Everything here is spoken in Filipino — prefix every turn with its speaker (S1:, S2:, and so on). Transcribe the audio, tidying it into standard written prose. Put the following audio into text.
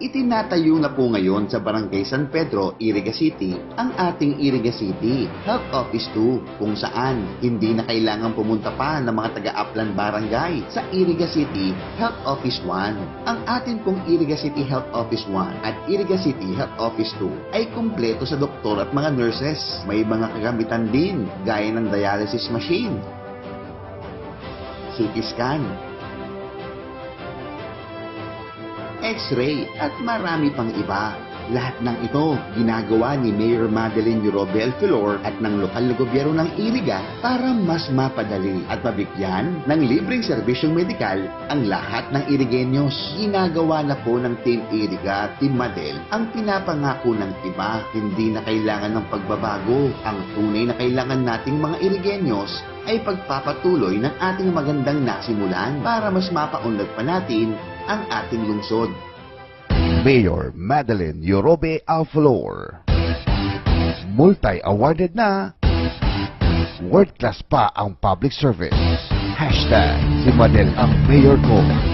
S1: Itinatayo na po ngayon sa Barangay San Pedro, Iriga City, ang ating Iriga City Health Office 2, kung saan hindi na kailangan pumunta pa ng mga taga-Aplan Barangay sa Iriga City Health Office 1. Ang atin pong Iriga City Health Office 1 at Iriga City Health Office 2 ay kumpleto sa doktor at mga nurses. May mga kagamitan din gaya ng dialysis machine, CT scan, X-ray at marami pang iba. Lahat ng ito ginagawa ni Mayor Madeline Yorobel Filor at ng lokal na gobyerno ng Iriga para mas mapadali at mabigyan ng libreng serbisyong medikal ang lahat ng Irigenyos. Ginagawa na po ng Team Iriga at Team Madel ang pinapangako ng iba. Hindi na kailangan ng pagbabago. Ang tunay na kailangan nating mga Irigenyos ay pagpapatuloy ng ating magandang nasimulan para mas mapaunlad pa natin ang ating lungsod.
S2: Mayor Madeline Yorobe Alflor. Multi-awarded na. World class pa ang public service. Hashtag si Madel ang mayor ko.